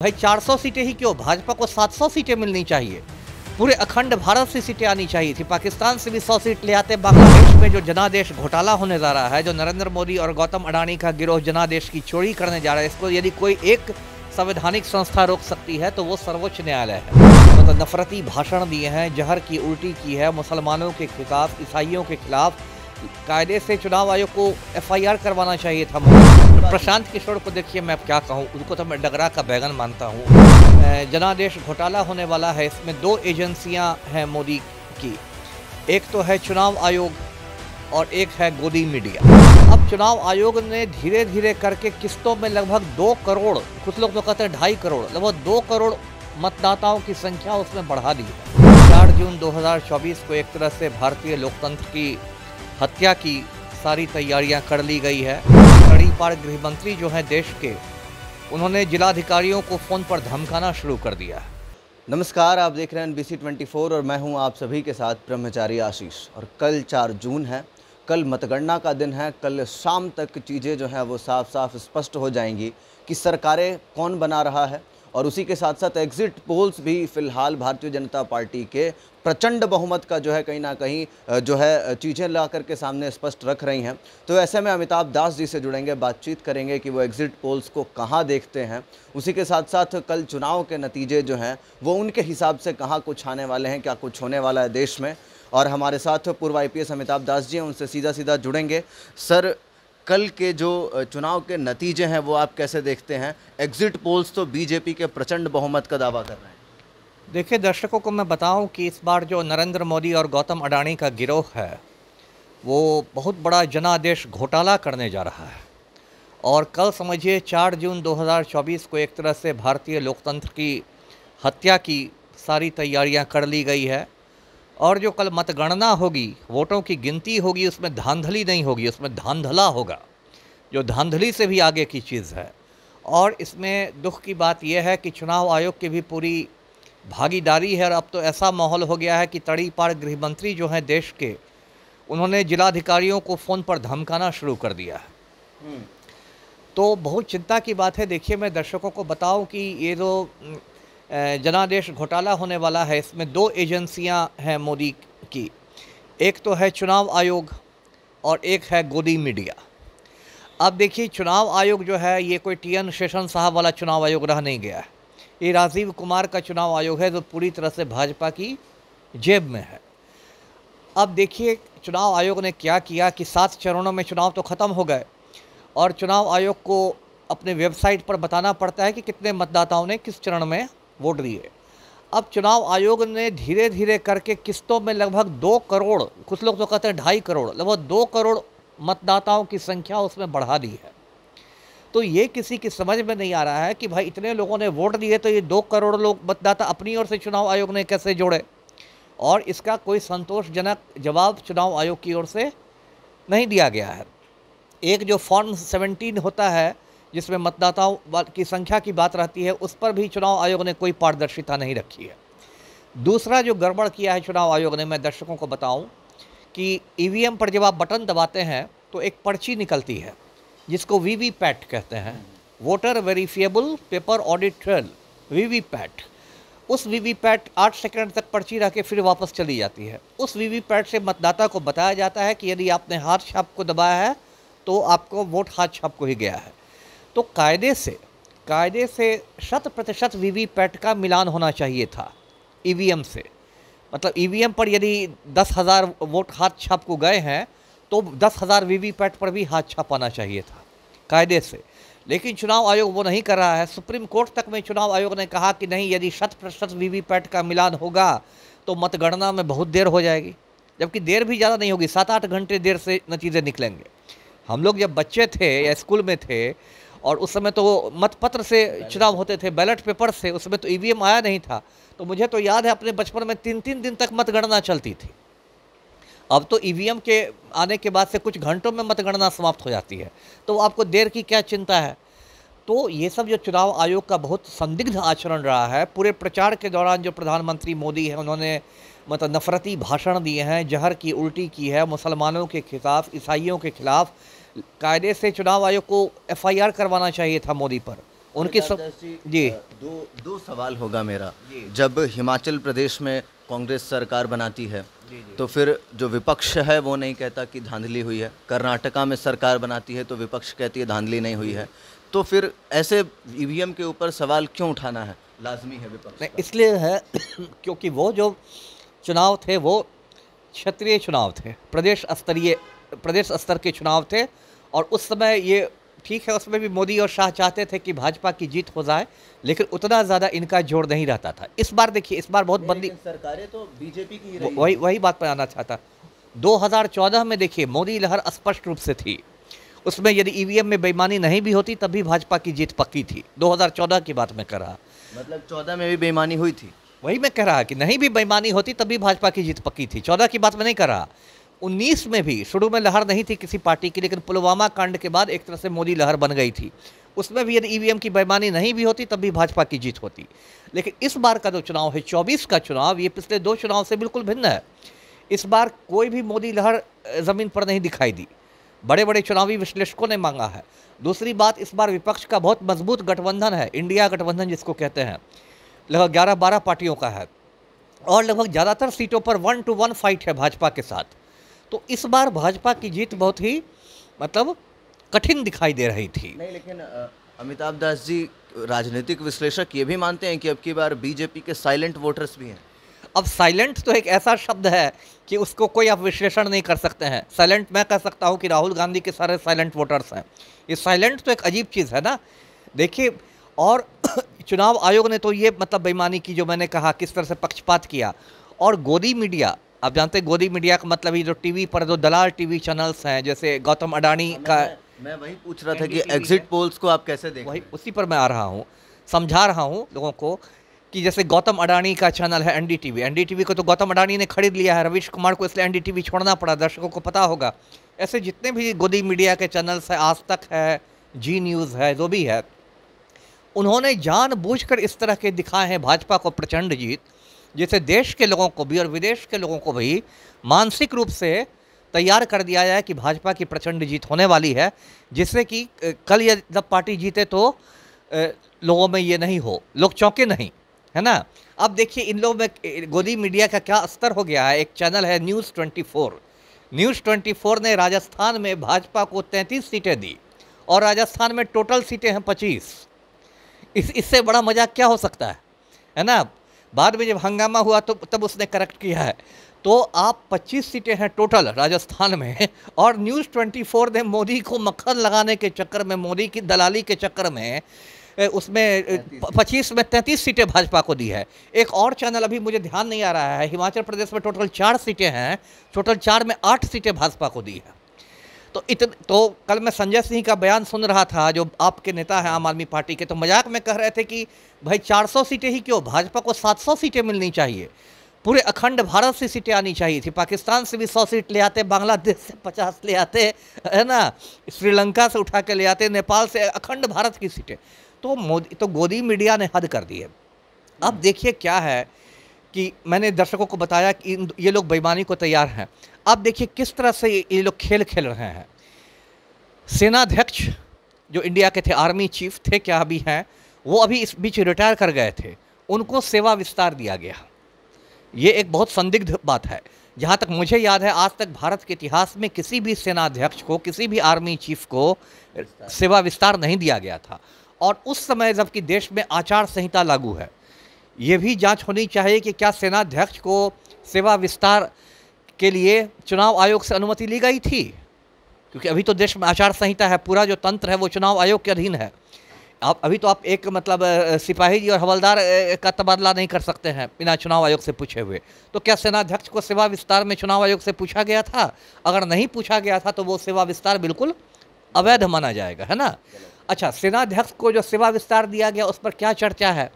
भाई 400 सीटें ही क्यों, भाजपा को 700 सीटें मिलनी चाहिए। पूरे अखंड भारत से सीटें आनी चाहिए थी। पाकिस्तान से भी 100 सीट ले आते। बांग्लादेश में जो जनादेश घोटाला होने जा रहा है, जो नरेंद्र मोदी और गौतम अडानी का गिरोह जनादेश की चोरी करने जा रहा है, इसको यदि कोई एक संवैधानिक संस्था रोक सकती है तो वो सर्वोच्च न्यायालय है। मतलब नफरती भाषण दिए हैं, जहर की उल्टी की है मुसलमानों के खिलाफ, ईसाइयों के खिलाफ। कायदे से चुनाव आयोग को FIR करवाना चाहिए था। प्रशांत किशोर को देखिए, मैं अब क्या कहूँ, उनको तो मैं डगरा का बैगन मानता हूँ। जनादेश घोटाला होने वाला है, इसमें 2 एजेंसियां हैं मोदी की। एक तो है चुनाव आयोग और एक है गोदी मीडिया। अब चुनाव आयोग ने धीरे धीरे करके किस्तों में लगभग 2 करोड़, कुछ लोग तो कहते हैं 2.5 करोड़, लगभग 2 करोड़ मतदाताओं की संख्या उसमें बढ़ा दी है। 4 जून 2024 को एक तरह से भारतीय लोकतंत्र की हत्या की सारी तैयारियां कर ली गई है। तड़ीपार गृह मंत्री जो हैं देश के, उन्होंने जिलाधिकारियों को फ़ोन पर धमकाना शुरू कर दिया है। नमस्कार, आप देख रहे हैं NBC 24 और मैं हूं आप सभी के साथ ब्रह्मचारी आशीष। और कल 4 जून है, कल मतगणना का दिन है। कल शाम तक चीज़ें जो हैं वो साफ साफ स्पष्ट हो जाएंगी कि सरकारें कौन बना रहा है। और उसी के साथ साथ एग्जिट पोल्स भी फ़िलहाल भारतीय जनता पार्टी के प्रचंड बहुमत का जो है कहीं ना कहीं जो है चीज़ें ला करके सामने स्पष्ट रख रही हैं। तो ऐसे में अमिताभ दास जी से जुड़ेंगे, बातचीत करेंगे कि वो एग्जिट पोल्स को कहाँ देखते हैं। उसी के साथ साथ कल चुनाव के नतीजे जो हैं वो उनके हिसाब से कहाँ कुछ आने वाले हैं, क्या कुछ होने वाला है देश में। और हमारे साथ पूर्व IPS अमिताभ दास जी हैं, उनसे सीधा सीधा जुड़ेंगे। सर, कल के जो चुनाव के नतीजे हैं वो आप कैसे देखते हैं? एग्जिट पोल्स तो BJP के प्रचंड बहुमत का दावा कर रहे हैं। देखिए, दर्शकों को मैं बताऊं कि इस बार जो नरेंद्र मोदी और गौतम अडानी का गिरोह है वो बहुत बड़ा जनादेश घोटाला करने जा रहा है। और कल समझिए 4 जून 2024 को एक तरह से भारतीय लोकतंत्र की हत्या की सारी तैयारियां कर ली गई है। और जो कल मतगणना होगी, वोटों की गिनती होगी, उसमें धांधली नहीं होगी, उसमें धांधला होगा, जो धांधली से भी आगे की चीज़ है। और इसमें दुख की बात यह है कि चुनाव आयोग की भी पूरी भागीदारी है। और अब तो ऐसा माहौल हो गया है कि तड़ीपार गृह मंत्री जो हैं देश के, उन्होंने जिलाधिकारियों को फ़ोन पर धमकाना शुरू कर दिया है। तो बहुत चिंता की बात है। देखिए, मैं दर्शकों को बताऊं कि ये जो जनादेश घोटाला होने वाला है, इसमें 2 एजेंसियां हैं मोदी की। एक तो है चुनाव आयोग और एक है गोदी मीडिया। अब देखिए, चुनाव आयोग जो है ये कोई TN शेषन साहब वाला चुनाव आयोग रह नहीं गया है। ये राजीव कुमार का चुनाव आयोग है जो पूरी तरह से भाजपा की जेब में है। अब देखिए, चुनाव आयोग ने क्या किया कि 7 चरणों में चुनाव तो ख़त्म हो गए और चुनाव आयोग को अपने वेबसाइट पर बताना पड़ता है कि कितने मतदाताओं ने किस चरण में वोट दिए। अब चुनाव आयोग ने धीरे धीरे करके किस्तों में लगभग 2 करोड़, कुछ लोग तो कहते हैं 2.5 करोड़, लगभग 2 करोड़ मतदाताओं की संख्या उसमें बढ़ा दी है। तो ये किसी की समझ में नहीं आ रहा है कि भाई इतने लोगों ने वोट दिए तो ये 2 करोड़ लोग मतदाता अपनी ओर से चुनाव आयोग ने कैसे जोड़े। और इसका कोई संतोषजनक जवाब चुनाव आयोग की ओर से नहीं दिया गया है। एक जो फॉर्म 17 होता है जिसमें मतदाताओं की संख्या की बात रहती है, उस पर भी चुनाव आयोग ने कोई पारदर्शिता नहीं रखी है। दूसरा जो गड़बड़ किया है चुनाव आयोग ने, मैं दर्शकों को बताऊं कि EVM पर जब आप बटन दबाते हैं तो एक पर्ची निकलती है जिसको VVPAT कहते हैं, voter verifiable paper audit trail, VVPAT। उस VVPAT 8 सेकंड तक पर्ची रह के फिर वापस चली जाती है। उस VVPAT से मतदाता को बताया जाता है कि यदि आपने हाथ छाप को दबाया है तो आपको वोट हाथ छाप को ही गया है। तो कायदे से 100% VVPAT का मिलान होना चाहिए था EVM से। मतलब EVM पर यदि 10,000 वोट हाथ छाप को गए हैं तो 10,000 VVPAT पर भी हाथ छापाना चाहिए था कायदे से। लेकिन चुनाव आयोग वो नहीं कर रहा है। सुप्रीम कोर्ट तक में चुनाव आयोग ने कहा कि नहीं, यदि 100% VVPAT का मिलान होगा तो मतगणना में बहुत देर हो जाएगी। जबकि देर भी ज़्यादा नहीं होगी, 7-8 घंटे देर से नतीजे निकलेंगे। हम लोग जब बच्चे थे या स्कूल में थे और उस समय तो मतपत्र से चुनाव होते थे, बैलेट पेपर से, उसमें तो EVM आया नहीं था। तो मुझे तो याद है अपने बचपन में 3-3 दिन तक मतगणना चलती थी। अब तो EVM के आने के बाद से कुछ घंटों में मतगणना समाप्त हो जाती है, तो आपको देर की क्या चिंता है। तो ये सब जो चुनाव आयोग का बहुत संदिग्ध आचरण रहा है। पूरे प्रचार के दौरान जो प्रधानमंत्री मोदी हैं, उन्होंने मतलब नफरती भाषण दिए हैं, जहर की उल्टी की है मुसलमानों के खिलाफ, ईसाइयों के खिलाफ। कायदे से चुनाव आयोग को FIR करवाना चाहिए था मोदी पर। उनकी अमिताभ सब दास जी, जी दो दो सवाल होगा मेरा। जी। जब हिमाचल प्रदेश में कांग्रेस सरकार बनाती है जी, जी। तो फिर जो विपक्ष है वो नहीं कहता कि धांधली हुई है, कर्नाटका में सरकार बनाती है तो विपक्ष कहती है धांधली नहीं हुई है, तो फिर ऐसे ईवीएम के ऊपर सवाल क्यों उठाना है, लाजमी है विपक्ष नहीं, का? इसलिए है क्योंकि वो जो चुनाव थे वो क्षेत्रीय चुनाव थे, प्रदेश स्तर के चुनाव थे। और उस समय ये ठीक है, उसमें भी मोदी और शाह चाहते थे कि भाजपा की जीत हो जाए, लेकिन उतना ज़्यादा इनका जोर नहीं रहता था। इस बार देखिए, इस बार बहुत बदली, लेकिन सरकारें तो बीजेपी की ही रही वही है। वही बात पर आना चाहता। 2014 में देखिए मोदी लहर स्पष्ट रूप से थी, उसमें यदि ईवीएम में बेईमानी नहीं भी होती तब भी भाजपा की जीत पक्की थी। 2014 की बात मैं कर रहा, मतलब 14 में भी बेईमानी हुई थी। वही मैं कह रहा कि नहीं भी बेईमानी होती तब भी भाजपा की जीत पक्की थी। 14 की बात मैं नहीं कर रहा, 19 में भी शुरू में लहर नहीं थी किसी पार्टी की, लेकिन पुलवामा कांड के बाद एक तरह से मोदी लहर बन गई थी। उसमें भी यदि ईवीएम की बेईमानी नहीं भी होती तब भी भाजपा की जीत होती। लेकिन इस बार का जो चुनाव है, 24 का चुनाव, ये पिछले 2 चुनाव से बिल्कुल भिन्न है। इस बार कोई भी मोदी लहर ज़मीन पर नहीं दिखाई दी, बड़े बड़े चुनावी विश्लेषकों ने मांगा है। दूसरी बात, इस बार विपक्ष का बहुत मजबूत गठबंधन है, इंडिया गठबंधन जिसको कहते हैं, लगभग 11-12 पार्टियों का है, और लगभग ज़्यादातर सीटों पर 1 to 1 फाइट है भाजपा के साथ। तो इस बार भाजपा की जीत बहुत ही मतलब कठिन दिखाई दे रही थी। नहीं, लेकिन अमिताभ दास जी, राजनीतिक विश्लेषक ये भी मानते हैं कि अब की बार बीजेपी के साइलेंट वोटर्स भी हैं। अब साइलेंट तो एक ऐसा शब्द है कि उसको कोई आप विश्लेषण नहीं कर सकते हैं। साइलेंट मैं कह सकता हूँ कि राहुल गांधी के सारे साइलेंट वोटर्स हैं। ये साइलेंट तो एक अजीब चीज़ है ना। देखिए, और चुनाव आयोग ने तो ये मतलब बेईमानी की, जो मैंने कहा किस तरह से पक्षपात किया। और गोदी मीडिया, आप जानते हैं गोदी मीडिया का मतलब ये जो टीवी पर जो दलाल टीवी चैनल्स हैं, जैसे गौतम अडानी का, मैं वही पूछ रहा था कि NDTV एग्जिट है। पोल्स को आप कैसे देख वही रहे हैं? उसी पर मैं आ रहा हूँ, समझा रहा हूँ लोगों को कि जैसे गौतम अडानी का चैनल है एनडीटीवी को तो गौतम अडानी ने खरीद लिया है, रवीश कुमार को इसलिए एनडीटीवी छोड़ना पड़ा, दर्शकों को पता होगा। ऐसे जितने भी गोदी मीडिया के चैनल्स हैं, आज तक है, जी न्यूज़ है, जो भी है, उन्होंने जानबूझकर इस तरह के दिखाए हैं भाजपा को प्रचंड जीत, जिससे देश के लोगों को भी और विदेश के लोगों को भी मानसिक रूप से तैयार कर दिया जाए कि भाजपा की प्रचंड जीत होने वाली है, जिससे कि कल ये जब पार्टी जीते तो लोगों में ये नहीं हो, लोग चौंके नहीं, है ना। अब देखिए इन लोगों में गोदी मीडिया का क्या स्तर हो गया है। एक चैनल है न्यूज़ 24 ने राजस्थान में भाजपा को 33 सीटें दी, और राजस्थान में टोटल सीटें हैं 25। इससे बड़ा मजाक क्या हो सकता है ना। बाद में जब हंगामा हुआ तो तब उसने करेक्ट किया है। तो आप 25 सीटें हैं टोटल राजस्थान में, और न्यूज़ 24 ने मोदी को मक्खन लगाने के चक्कर में, मोदी की दलाली के चक्कर में उसमें 25 में 33 सीटें भाजपा को दी है। एक और चैनल अभी मुझे ध्यान नहीं आ रहा है, हिमाचल प्रदेश में टोटल 4 सीटें हैं, टोटल 4 में 8 सीटें भाजपा को दी है। तो कल मैं संजय सिंह का बयान सुन रहा था, जो आपके नेता हैं आम आदमी पार्टी के, तो मजाक में कह रहे थे कि भाई 400 सीटें ही क्यों, भाजपा को 700 सीटें मिलनी चाहिए, पूरे अखंड भारत से सीटें आनी चाहिए थी, पाकिस्तान से भी 100 सीट ले आते, बांग्लादेश से 50 ले आते, है ना, श्रीलंका से उठा के ले आते, नेपाल से, अखंड भारत की सीटें। तो गोदी मीडिया ने हद कर दी है। अब देखिए क्या है कि मैंने दर्शकों को बताया कि ये लोग बेईमानी को तैयार हैं। अब देखिए किस तरह से ये लोग खेल खेल रहे हैं। सेनाध्यक्ष जो इंडिया के थे, आर्मी चीफ थे, क्या अभी हैं, वो अभी इस बीच रिटायर कर गए थे, उनको सेवा विस्तार दिया गया। ये एक बहुत संदिग्ध बात है। जहाँ तक मुझे याद है, आज तक भारत के इतिहास में किसी भी सेनाध्यक्ष को, किसी भी आर्मी चीफ को सेवा विस्तार नहीं दिया गया था। और उस समय जबकि देश में आचार संहिता लागू है, ये भी जांच होनी चाहिए कि क्या सेनाध्यक्ष को सेवा विस्तार के लिए चुनाव आयोग से अनुमति ली गई थी, क्योंकि अभी तो देश में आचार संहिता है, पूरा जो तंत्र है वो चुनाव आयोग के अधीन है। अभी तो आप एक मतलब सिपाही जी और हवलदार का तबादला नहीं कर सकते हैं बिना चुनाव आयोग से पूछे हुए। तो क्या सेनाध्यक्ष को सेवा विस्तार में चुनाव आयोग से पूछा गया था? अगर नहीं पूछा गया था तो वो सेवा विस्तार बिल्कुल अवैध माना जाएगा, है ना। अच्छा, सेनाध्यक्ष को जो सेवा विस्तार दिया गया उस पर क्या चर्चा है?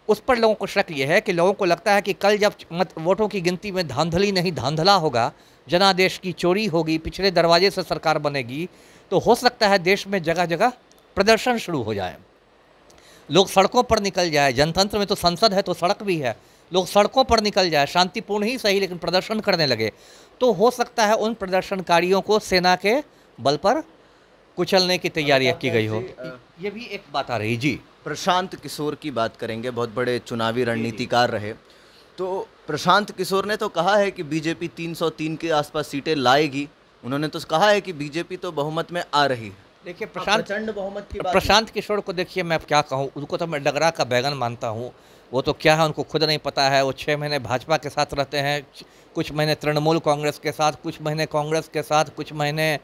उस पर लोगों को शक ये है कि लोगों को लगता है कि कल जब वोटों की गिनती में धांधली नहीं धांधला होगा, जनादेश की चोरी होगी, पिछले दरवाजे से सरकार बनेगी, तो हो सकता है देश में जगह जगह प्रदर्शन शुरू हो जाए, लोग सड़कों पर निकल जाए। जनतंत्र में तो संसद है तो सड़क भी है, लोग सड़कों पर निकल जाए, शांतिपूर्ण ही सही लेकिन प्रदर्शन करने लगे। तो हो सकता है उन प्रदर्शनकारियों को सेना के बल पर कुचलने की तैयारियां की गई हो। जी, ये भी एक बात आ रही जी। प्रशांत किशोर की बात करेंगे, बहुत बड़े चुनावी रणनीतिकार रहे। तो प्रशांत किशोर ने तो कहा है कि बीजेपी 303 के आसपास सीटें लाएगी। उन्होंने तो कहा है कि बीजेपी तो बहुमत में आ रही है। देखिए हाँ, प्रशांत प्रचंड बहुमत की बात प्रशांत किशोर को देखिए मैं अब क्या कहूँ, उनको तो मैं डगरा का बैगन मानता हूँ। वो तो क्या है उनको खुद नहीं पता है। वो 6 महीने भाजपा के साथ रहते हैं, कुछ महीने तृणमूल कांग्रेस के साथ, कुछ महीने कांग्रेस के साथ, कुछ महीने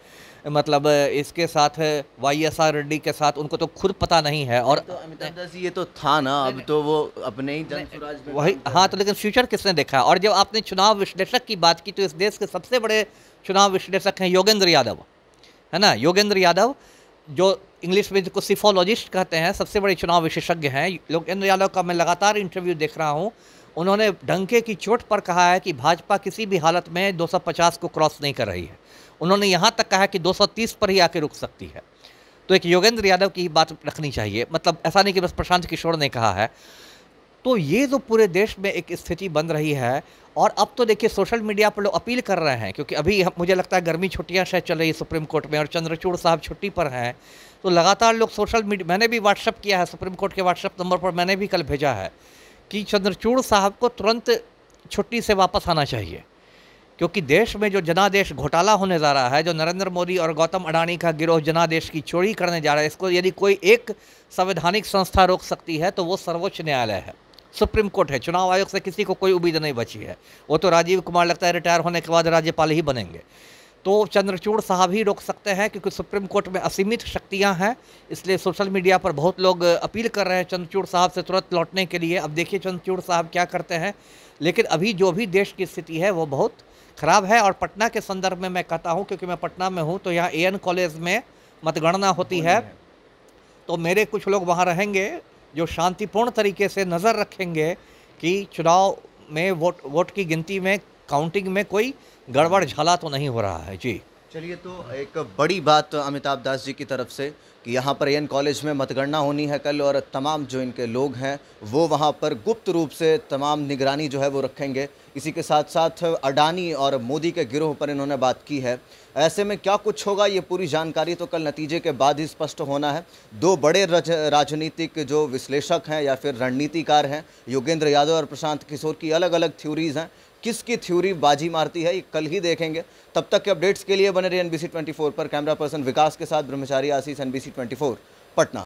मतलब इसके साथ वाईएसआर रेड्डी के साथ। उनको तो खुद पता नहीं है। और तो अमिताभ दास जी ये तो था ना, अब तो वो अपने ही जन स्वराज में वही काम कर हाँ, रहे तो लेकिन फ्यूचर किसने देखा है? और जब आपने चुनाव विश्लेषक की बात की तो इस देश के सबसे बड़े चुनाव विश्लेषक हैं योगेंद्र यादव, है ना। योगेंद्र यादव जो इंग्लिश में जिसको सिफोलॉजिस्ट कहते हैं, सबसे बड़े चुनाव विशेषज्ञ हैं। योगेंद्र यादव का मैं लगातार इंटरव्यू देख रहा हूँ। उन्होंने डंके की चोट पर कहा है कि भाजपा किसी भी हालत में 250 को क्रॉस नहीं कर रही है। उन्होंने यहाँ तक कहा कि 230 पर ही आके रुक सकती है। तो एक योगेंद्र यादव की ही बात रखनी चाहिए, मतलब ऐसा नहीं कि बस प्रशांत किशोर ने कहा है। तो ये जो पूरे देश में एक स्थिति बन रही है। और अब तो देखिए सोशल मीडिया पर लोग अपील कर रहे हैं, क्योंकि अभी मुझे लगता है गर्मी छुट्टियां शायद चल रही है सुप्रीम कोर्ट में और चंद्रचूड़ साहब छुट्टी पर हैं। तो लगातार लोग सोशल मीडिया, मैंने भी व्हाट्सअप किया है, सुप्रीम कोर्ट के व्हाट्सअप नंबर पर मैंने भी कल भेजा है कि चंद्रचूड़ साहब को तुरंत छुट्टी से वापस आना चाहिए। क्योंकि देश में जो जनादेश घोटाला होने जा रहा है, जो नरेंद्र मोदी और गौतम अडानी का गिरोह जनादेश की चोरी करने जा रहा है, इसको यदि कोई एक संवैधानिक संस्था रोक सकती है तो वो सर्वोच्च न्यायालय है, सुप्रीम कोर्ट है। चुनाव आयोग से किसी को कोई उम्मीद नहीं बची है। वो तो राजीव कुमार लगता है रिटायर होने के बाद राज्यपाल ही बनेंगे। तो चंद्रचूड़ साहब ही रोक सकते हैं, क्योंकि सुप्रीम कोर्ट में असीमित शक्तियां हैं। इसलिए सोशल मीडिया पर बहुत लोग अपील कर रहे हैं चंद्रचूड़ साहब से तुरंत लौटने के लिए। अब देखिए चंद्रचूड़ साहब क्या करते हैं। लेकिन अभी जो भी देश की स्थिति है वो बहुत ख़राब है। और पटना के संदर्भ में मैं कहता हूँ, क्योंकि मैं पटना में हूँ, तो यहाँ एएन कॉलेज में मतगणना होती है। तो मेरे कुछ लोग वहाँ रहेंगे जो शांतिपूर्ण तरीके से नज़र रखेंगे कि चुनाव में वोट की गिनती में, काउंटिंग में कोई गड़बड़ झाला तो नहीं हो रहा है जी। चलिए, तो एक बड़ी बात अमिताभ दास जी की तरफ से कि यहाँ पर एएन कॉलेज में मतगणना होनी है कल, और तमाम जो इनके लोग हैं वो वहाँ पर गुप्त रूप से तमाम निगरानी जो है वो रखेंगे। इसी के साथ साथ अडानी और मोदी के गिरोह पर इन्होंने बात की है। ऐसे में क्या कुछ होगा, ये पूरी जानकारी तो कल नतीजे के बाद ही स्पष्ट होना है। दो बड़े राजनीतिक जो विश्लेषक हैं या फिर रणनीतिकार हैं, योगेंद्र यादव और प्रशांत किशोर की अलग अलग थ्योरीज हैं। किसकी थ्योरी बाजी मारती है ये कल ही देखेंगे। तब तक के अपडेट्स के लिए बने रहिए NBC 24 पर। कैमरा पर्सन विकास के साथ ब्रह्मचारी आशीष, NBC 24 पटना।